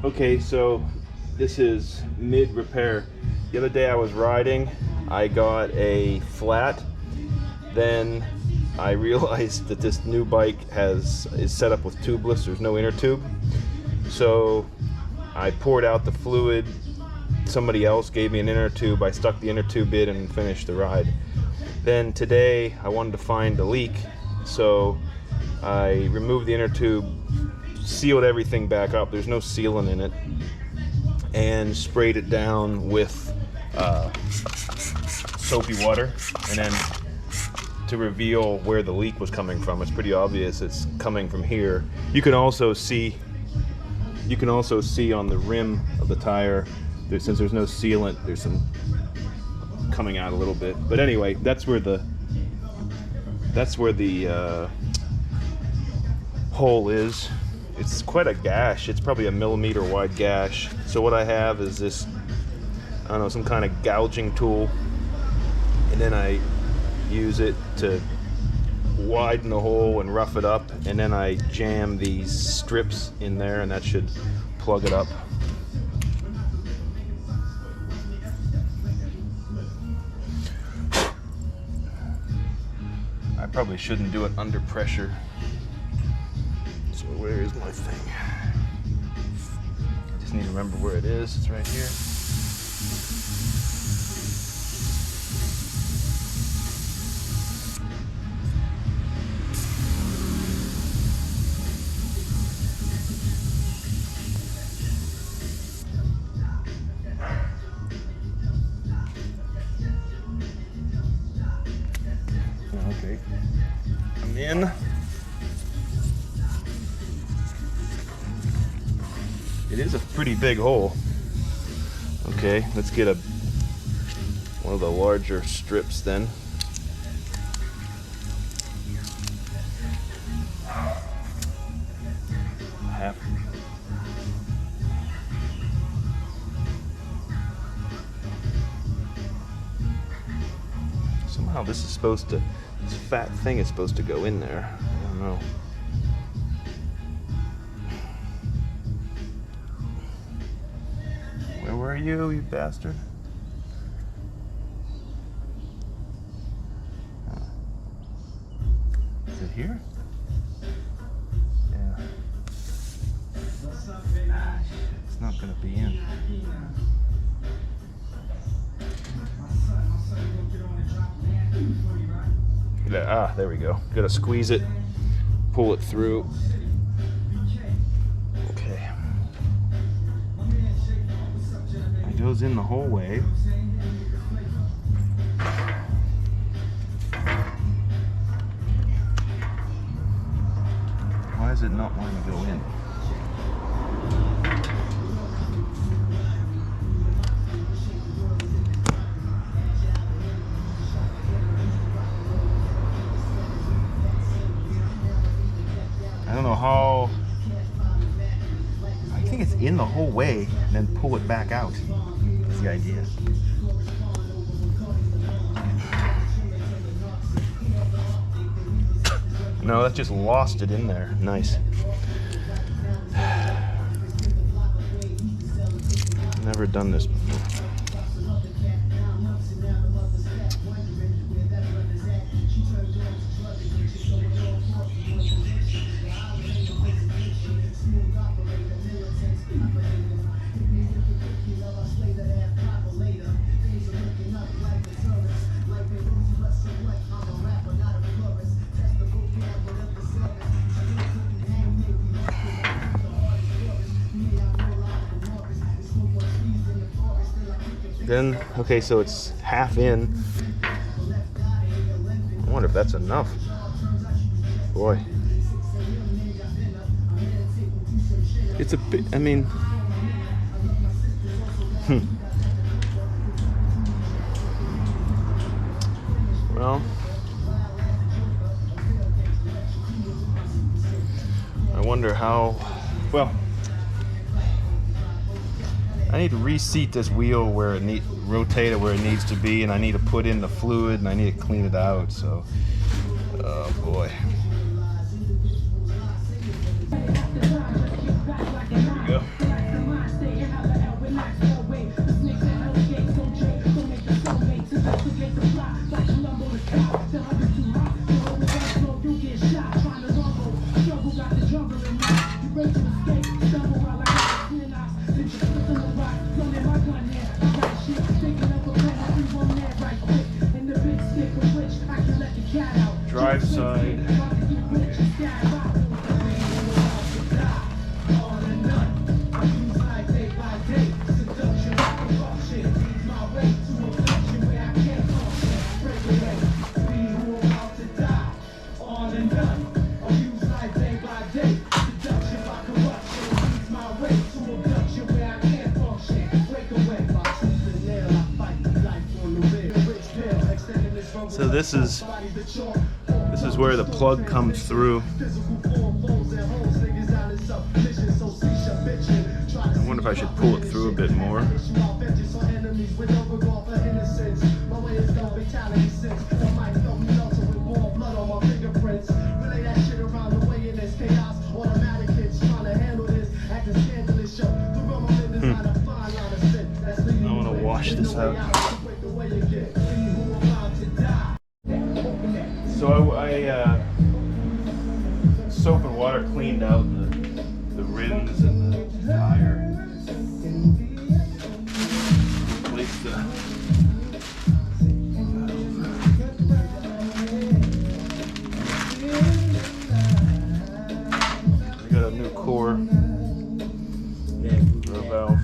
Okay, so this is mid-repair. The other day I was riding, I got a flat, then I realized that this new bike is set up with tubeless, there's no inner tube. So I poured out the fluid, somebody else gave me an inner tube, I stuck the inner tube in and finished the ride. Then today I wanted to find a leak, so I removed the inner tube, sealed everything back up, there's no sealant in it, and sprayed it down with soapy water, and then to reveal where the leak was coming from. It's pretty obvious it's coming from here. You can also see on the rim of the tire, since there's no sealant, there's some coming out a little bit. But anyway, that's where the hole is. It's quite a gash. It's probably a millimeter wide gash. So what I have is this, I don't know, some kind of gouging tool, and then I use it to widen the hole and rough it up, and then I jam these strips in there, and that should plug it up. I probably shouldn't do it under pressure. So where is my thing? I just need to remember where it is. It's right here. Okay, I'm in. It is a pretty big hole. Okay, let's get one of the larger strips then. Somehow this fat thing is supposed to go in there. I don't know. Where were you, you bastard? Is it here? Yeah. It's not gonna be in. Ah, there we go. Gotta squeeze it, pull it through. Okay. It goes in the whole way. Why is it not wanting to go in? I don't know how. I think it's in the whole way and then pull it back out is the idea. No, that just lost it in there. Nice. Never done this before. Then, okay, so it's half in. I wonder if that's enough. Boy. It's a bit, I mean, well, I wonder how, well, I need to reseat this wheel where it rotate it where it needs to be, and I need to put in the fluid, and I need to clean it out, so, oh boy. There we go. Drive side. So this is where the plug comes through. I wonder if I should pull it through a bit more. I want to wash this out. So I soap and water cleaned out the rims and the tire. Replaced the I got a new core for a valve.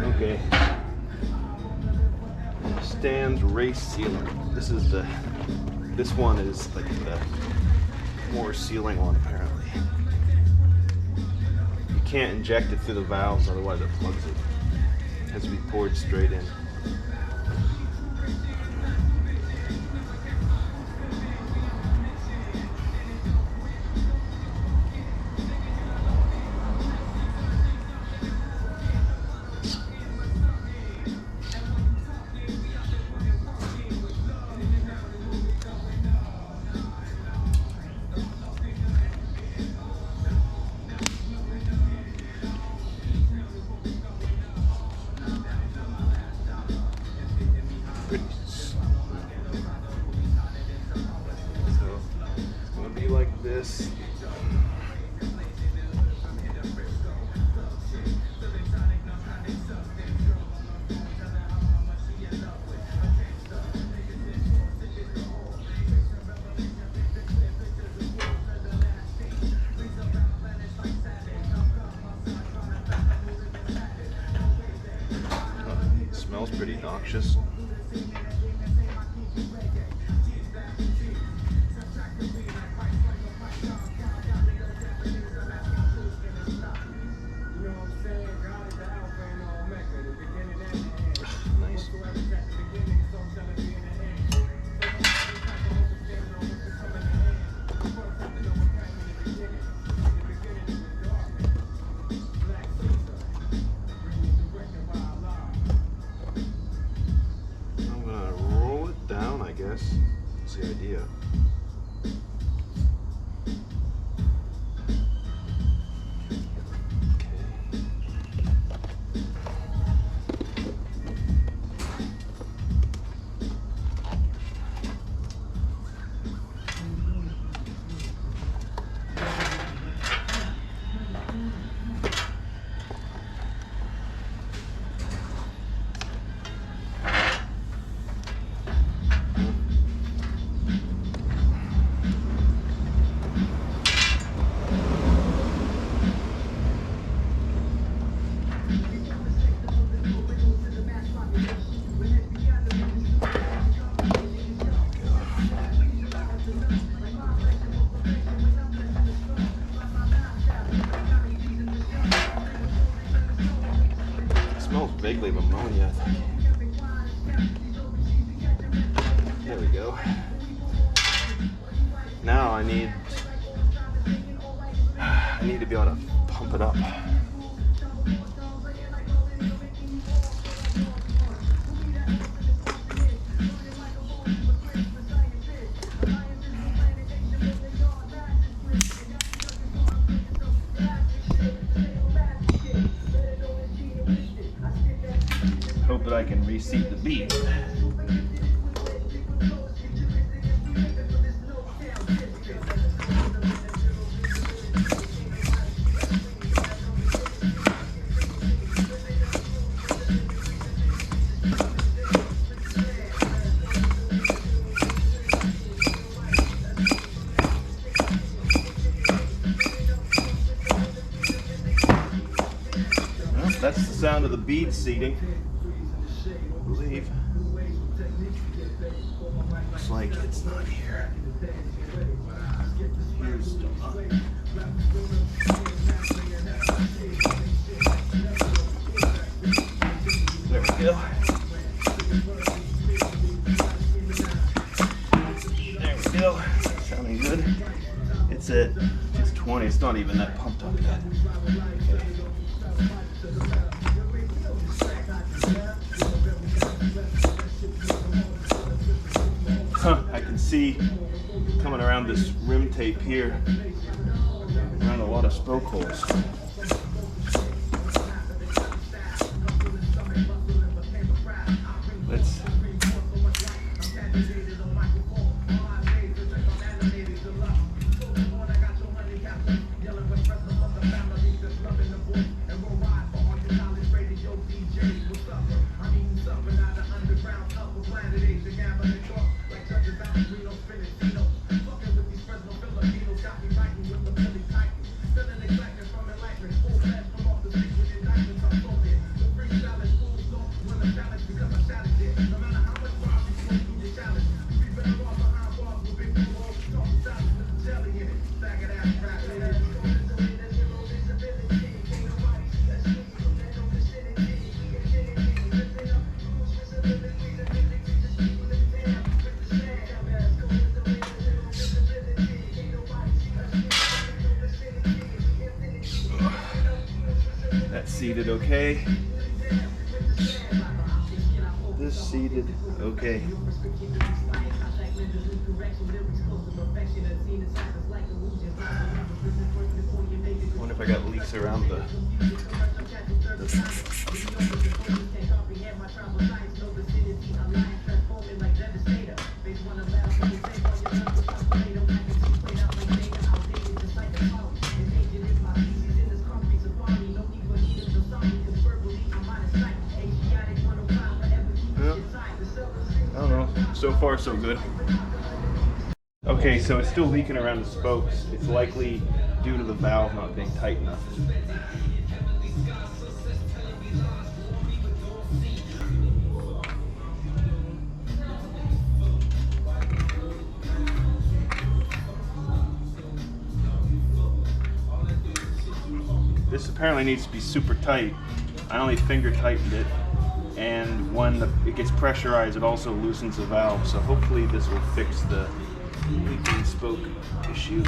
Okay. Stands race sealant. This one is like the more sealing one apparently. You can't inject it through the valves, otherwise it plugs it. It has to be poured straight in. Like this. It smells pretty noxious. vaguely of ammonia, I think. There we go. Now I need to be able to pump it up. Hope that I can reseat the bead. That's the sound of the bead seating, I believe. Looks like it's not here. Here's still not. There we go. There we go. Sounding good. It's at just 20. It's not even that pumped up yet. Okay. I can see coming around this rim tape here, around a lot of spoke holes. Let's seated okay. This seated okay. I wonder if I got leaks around the So far, so good. Okay, so it's still leaking around the spokes. It's likely due to the valve not being tight enough. This apparently needs to be super tight. I only finger tightened it. And when it gets pressurized, it also loosens the valve. So hopefully this will fix the leaking spoke issue.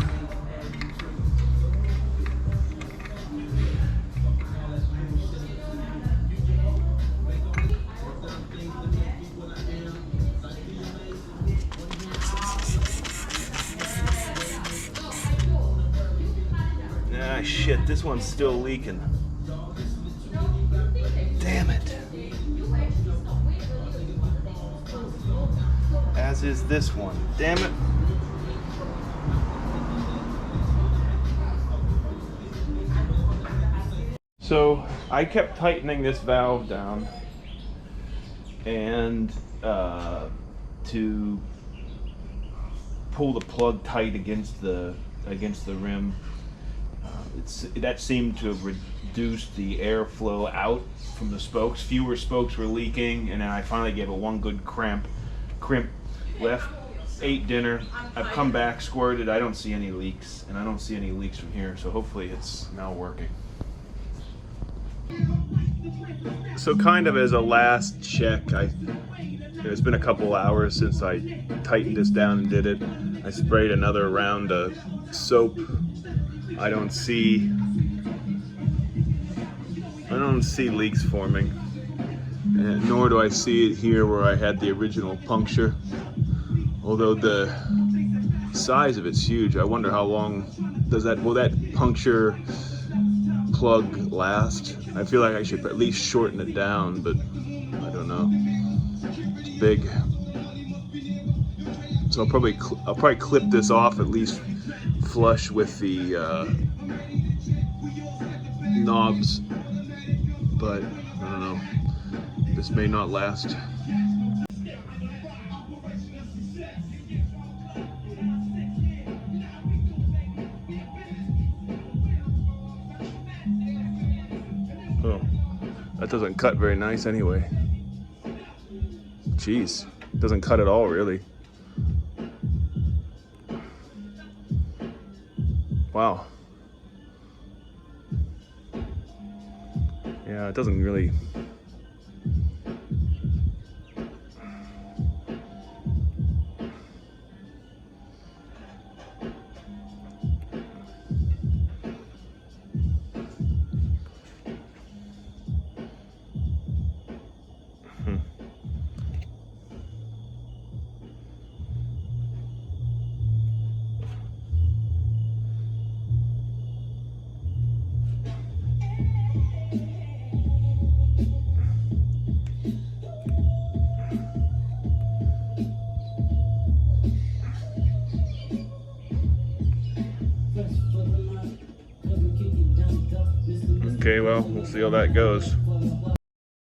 Ah, shit, this one's still leaking. Damn it. As is this one. Damn it. So I kept tightening this valve down and to pull the plug tight against the rim. That seemed to have reduced the airflow out from the spokes. Fewer spokes were leaking, and then I finally gave it one good crimp, left, ate dinner. I've come back, squirted. I don't see any leaks, and I don't see any leaks from here, so hopefully it's now working. So kind of as a last check, it's been a couple hours since I tightened this down and did it. I sprayed another round of soap. I don't see leaks forming, and nor do I see it here where I had the original puncture. Although the size of it's huge, I wonder how long will that puncture plug last? I feel like I should at least shorten it down, but I don't know. It's big, so I'll probably clip this off at least flush with the knobs, but I don't know. This may not last. Oh, that doesn't cut very nice anyway. Jeez, doesn't cut at all, really. Wow. Yeah, it doesn't really. Okay, well, we'll see how that goes.